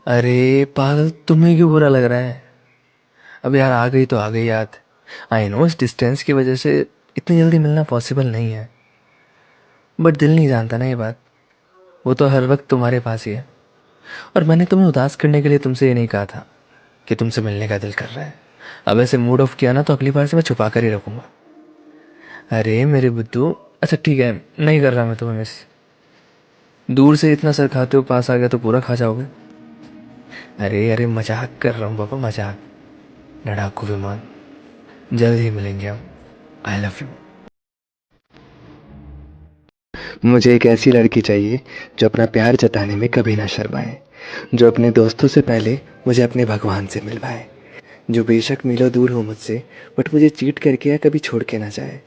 अरे पागल, तुम्हें क्यों बुरा लग रहा है? अब यार आ गई तो आ गई याद। आई नो इस डिस्टेंस की वजह से इतनी जल्दी मिलना पॉसिबल नहीं है, बट दिल नहीं जानता ना ये बात। वो तो हर वक्त तुम्हारे पास ही है। और मैंने तुम्हें उदास करने के लिए तुमसे ये नहीं कहा था कि तुमसे मिलने का दिल कर रहा है। अब ऐसे मूड ऑफ किया ना तो अगली बार से मैं छुपा कर ही रखूंगा। अरे मेरे बुद्धू, अच्छा ठीक है, नहीं कर रहा मैं तुम्हें मिस। दूर से इतना सर खाते हो, पास आ गया तो पूरा खा जाओगे। अरे अरे मजाक कर रहा हूँ पापा, मजाक। लड़ाकू विमान। जल्द ही मिलेंगे हम। I love you. मुझे एक ऐसी लड़की चाहिए जो अपना प्यार जताने में कभी ना शर्माए, जो अपने दोस्तों से पहले मुझे अपने भगवान से मिलवाए, जो बेशक मीलों दूर हो मुझसे बट मुझे चीट करके या कभी छोड़ के ना जाए,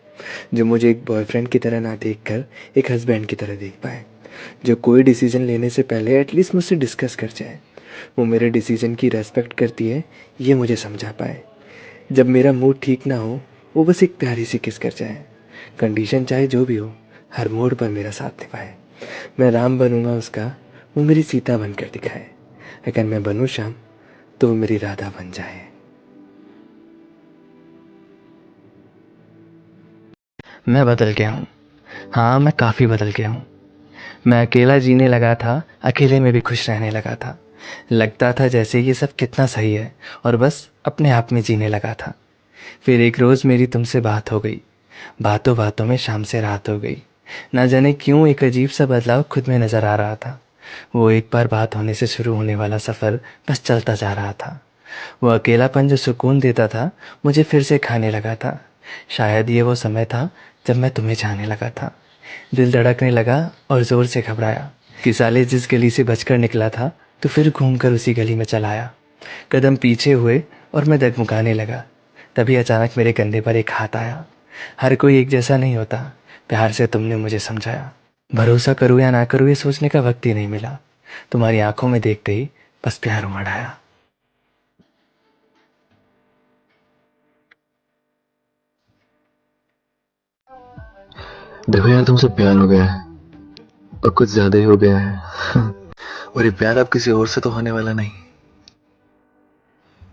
जो मुझे एक बॉयफ्रेंड की तरह ना देख कर एक हस्बैंड की तरह देख पाए, जो कोई डिसीजन लेने से पहले एटलीस्ट मुझसे डिस्कस कर जाए, वो मेरे डिसीजन की रेस्पेक्ट करती है, ये मुझे समझा पाए। जब मेरा मूड ठीक ना हो, वो बस एक प्यारी सी किस कर जाए। कंडीशन चाहे जो भी हो, हर मोड़ पर मेरा साथ निभाए। मैं राम बनूंगा उसका, वो मेरी सीता बनकर दिखाए। अगर मैं बनूं श्याम, तो वो मेरी राधा बन जाए। मैं बदल गया हूँ। हाँ, मैं काफ़ी बदल गया हूँ। मैं अकेला जीने लगा था, अकेले में भी खुश रहने लगा था। लगता था जैसे ये सब कितना सही है, और बस अपने आप में जीने लगा था। फिर एक रोज़ मेरी तुमसे बात हो गई। बातों बातों में शाम से रात हो गई। ना जाने क्यों एक अजीब सा बदलाव खुद में नज़र आ रहा था। वो एक बार बात होने से शुरू होने वाला सफ़र बस चलता जा रहा था। वो अकेलापन जो सुकून देता था, मुझे फिर से खाने लगा था। शायद ये वो समय था जब मैं तुम्हें चाहने लगा था। दिल धड़कने लगा और ज़ोर से घबराया कि साले जिस गली से बचकर निकला था, तो फिर घूमकर उसी गली में चला आया। कदम पीछे हुए और मैं डगमगाने लगा। तभी अचानक मेरे कंधे पर एक हाथ आया। हर कोई एक जैसा नहीं होता, प्यार से तुमने मुझे समझाया। भरोसा करूँ या ना करूँ ये सोचने का वक्त ही नहीं मिला। तुम्हारी आंखों में देखते ही बस प्यार उमड़ आया। देखो यार, तुमसे प्यार हो गया है और कुछ ज्यादा ही हो गया है। और ये प्यार अब किसी और से तो होने वाला नहीं।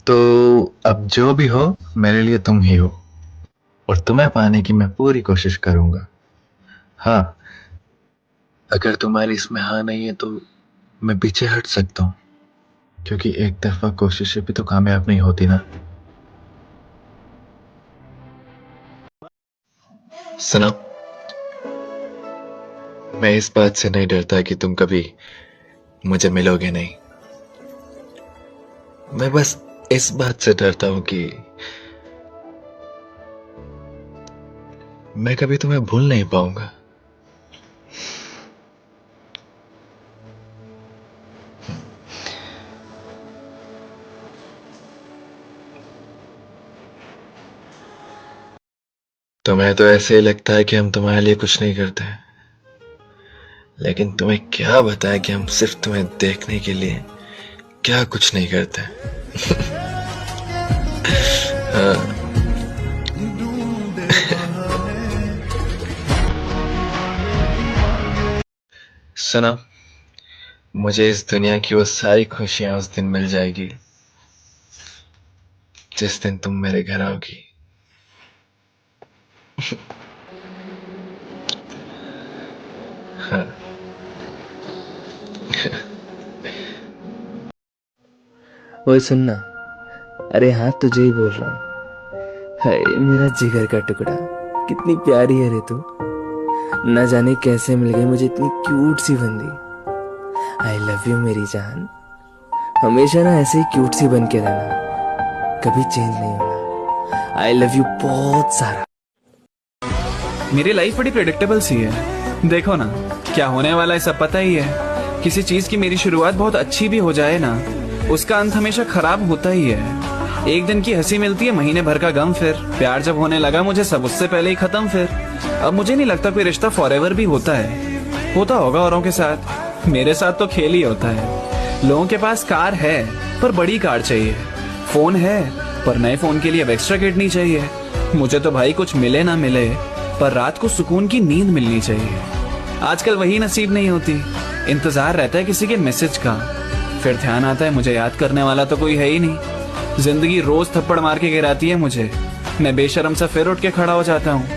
तो अब जो भी हो, मेरे लिए तुम ही हो, और तुम्हें पाने की मैं पूरी कोशिश करूंगा। हाँ, अगर तुम्हारी इसमें हाँ नहीं है तो मैं पीछे हट सकता हूँ, क्योंकि एक दफा कोशिशें भी तो कामयाब नहीं होती ना। सुनो, मैं इस बात से नहीं डरता कि तुम कभी मुझे मिलोगे नहीं। मैं बस इस बात से डरता हूँ कि मैं कभी तुम्हें भूल नहीं पाऊंगा। तुम्हें तो ऐसे ही लगता है कि हम तुम्हारे लिए कुछ नहीं करते, लेकिन तुम्हें क्या बताएं कि हम सिर्फ तुम्हें देखने के लिए क्या कुछ नहीं करते। हाँ। सुना, मुझे इस दुनिया की वो सारी खुशियां उस दिन मिल जाएगी जिस दिन तुम मेरे घर आओगी। हाँ। ओए सुनना। अरे हाँ, तुझे ही बोल रहा हूँ। हाय मेरा जिगर का टुकड़ा, कितनी प्यारी है रे तू। न जाने कैसे मिल गई मुझे इतनी क्यूट सी बंदी। आई लव यू मेरी जान। हमेशा ना ऐसे ही क्यूट सी बन के रहना, कभी चेंज नहीं होना। आई लव यू बहुत सारा। मेरी लाइफ बड़ी प्रेडिक्टेबल सी है। देखो ना, क्या होने वाला है सब पता ही है। किसी चीज की मेरी शुरुआत बहुत अच्छी भी हो जाए ना, उसका अंत हमेशा खराब होता ही है। एक दिन की हंसी मिलती है, महीने भर का गम। फिर प्यार जब होने लगा मुझे, सब उससे पहले ही खत्म। फिर अब मुझे नहीं लगता कोई रिश्ता फॉरएवर भी होता है। होता होगा औरों के साथ, मेरे साथ तो खेल ही होता है। लोगों के पास कार है पर बड़ी कार चाहिए, फोन है पर नए फोन के लिए अब एक्स्ट्रा किडनी चाहिए। मुझे तो भाई कुछ मिले ना मिले, पर रात को सुकून की नींद मिलनी चाहिए। आजकल वही नसीब नहीं होती। इंतजार रहता है किसी के मैसेज का, फिर ध्यान आता है मुझे याद करने वाला तो कोई है ही नहीं। जिंदगी रोज थप्पड़ मार के गिराती है मुझे। मैं बेशरम सा फिर उठ के खड़ा हो जाता हूँ।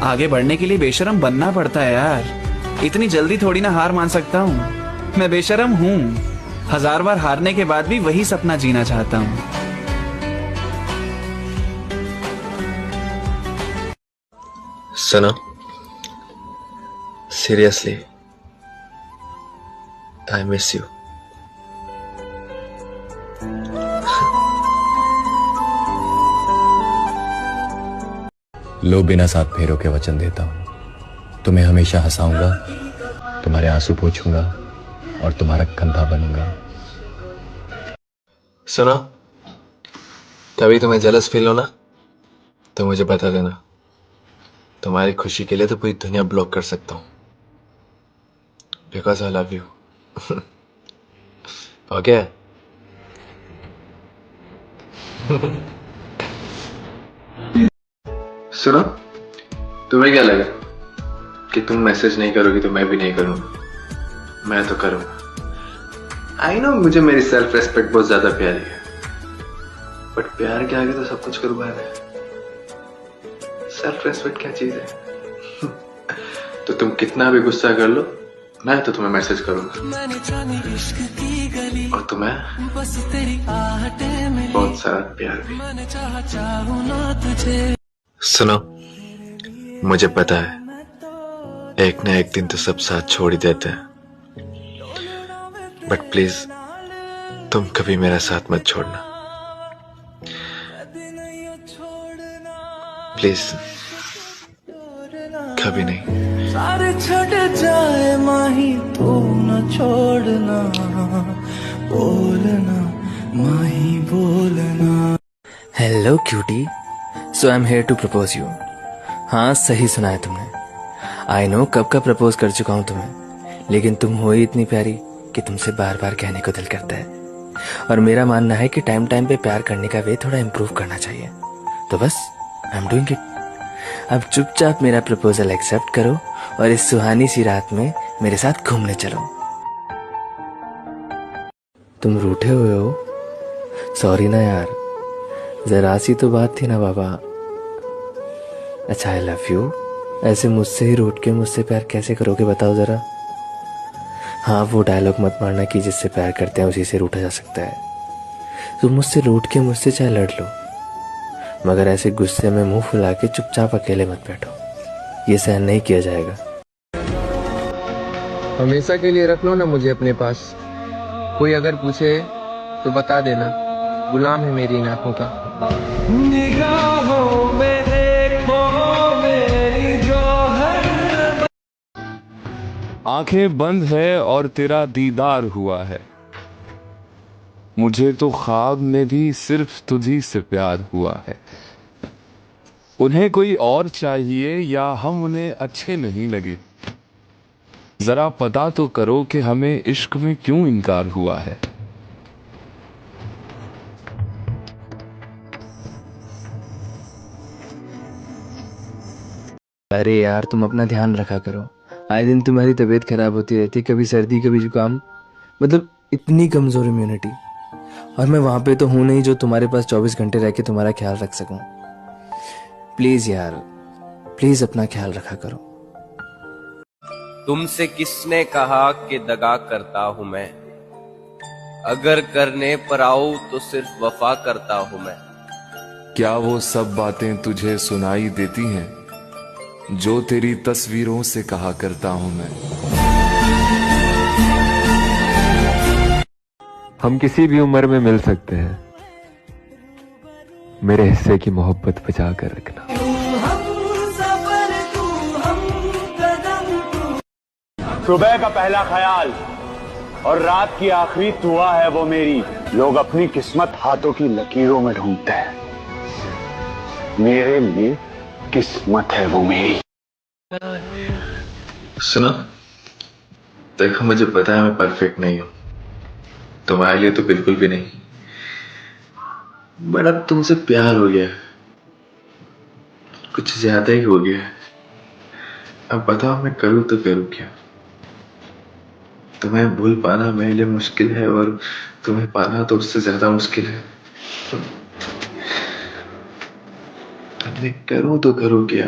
आगे बढ़ने के लिए बेशरम बनना पड़ता है यार। इतनी जल्दी थोड़ी ना हार मान सकता हूँ। मैं बेशरम हूँ। 1000 बार हारने के बाद भी वही सपना जीना चाहता हूँ। सुनो, सीरियसली आई मिस यू। लो, बिना साथ फेरों के वचन देता हूं, तुम्हें हमेशा हंसाऊंगा, तुम्हारे आंसू पोंछूंगा और तुम्हारा कंधा बनूंगा। सुनो, कभी तुम्हें जलस फील हो ना तो मुझे बता देना। तुम्हारी खुशी के लिए तो पूरी दुनिया ब्लॉक कर सकता हूँ, because I love you. Okay? सुनो, तुम्हें क्या लगा कि तुम मैसेज नहीं करोगी तो मैं भी नहीं करूंगा? मैं तो करूंगा। आई नो मुझे मेरी सेल्फ रेस्पेक्ट बहुत ज्यादा प्यारी है, बट प्यार के आगे तो सब कुछ कुर्बान है। सेल्फ रेस्पेक्ट क्या चीज है? तो तुम कितना भी गुस्सा कर लो, मैं तो तुम्हें मैसेज करूंगा और तुम्हें बहुत सारा प्यार भी। सुनो, मुझे पता है एक ना एक दिन तो सब साथ छोड़ ही देते हैं, बट प्लीज तुम कभी मेरा साथ मत छोड़ना, प्लीज, कभी नहीं। सारे छट जाए माही तू न छोड़ना, बोलना माही बोलना। Hello cutie, so I am here to propose you. हाँ, सही सुना है तुमने। आई नो कब का प्रपोज कर चुका हूँ तुम्हें, लेकिन तुम हो ही इतनी प्यारी कि तुमसे बार बार कहने को दिल करता है। और मेरा मानना है कि टाइम टाइम पे प्यार करने का वे थोड़ा इम्प्रूव करना चाहिए। तो बस आई एम डूइंग इट। अब चुपचाप मेरा प्रपोजल एक्सेप्ट करो और इस सुहानी सी रात में मेरे साथ घूमने चलो। तुम रूठे हुए हो? सॉरी ना यार, जरा सी तो बात थी ना बाबा। अच्छा, आई लव यू। ऐसे मुझसे ही रूठ के मुझसे प्यार कैसे करोगे बताओ जरा। हाँ, वो डायलॉग मत मारना कि जिससे प्यार करते हैं उसी से रूठा जा सकता है। तुम मुझसे रूठ के मुझसे चाहे लड़ लो, मगर ऐसे गुस्से में मुंह फुला के चुपचाप अकेले मत बैठो। ये सहन नहीं किया जाएगा। हमेशा के लिए रख लो ना मुझे अपने पास। कोई अगर पूछे तो बता देना, गुलाम है मेरी इन आंखों का। निगाहों में देखो मेरी जो है। आंखें बंद है और तेरा दीदार हुआ है। मुझे तो ख्वाब में भी सिर्फ तुझी से प्यार हुआ है। उन्हें कोई और चाहिए या हम उन्हें अच्छे नहीं लगे? जरा पता तो करो कि हमें इश्क में क्यों इनकार हुआ है। अरे यार, तुम अपना ध्यान रखा करो। आए दिन तुम्हारी तबीयत खराब होती रहती, कभी सर्दी कभी जुकाम। मतलब इतनी कमजोर इम्यूनिटी। और मैं वहां पे तो हूं नहीं जो तुम्हारे पास 24 घंटे रह के तुम्हारा ख्याल रख सकूं। प्लीज यार, प्लीज अपना ख्याल रखा करो। तुमसे किसने कहा कि दगा करता हूं मैं? अगर करने पर आऊं तो सिर्फ वफा करता हूं मैं। क्या वो सब बातें तुझे सुनाई देती हैं जो तेरी तस्वीरों से कहा करता हूं मैं? हम किसी भी उम्र में मिल सकते हैं, मेरे हिस्से की मोहब्बत बचा कर रखना। सुबह का पहला ख्याल और रात की आखिरी दुआ है वो मेरी। लोग अपनी किस्मत हाथों की लकीरों में ढूंढते हैं, मेरे लिए किस्मत है वो मेरी। सुनो, देखो मुझे पता है मैं परफेक्ट नहीं हूं, तुम्हारे लिए तो बिल्कुल भी नहीं, बट अब तुमसे प्यार हो गया, कुछ ज्यादा ही हो गया। अब बताओ मैं करूं तो करूं क्या? तुम्हें भूल पाना मेरे लिए मुश्किल है और तुम्हें पाना तो उससे ज्यादा मुश्किल है। अब मैं करूं तो करूं क्या?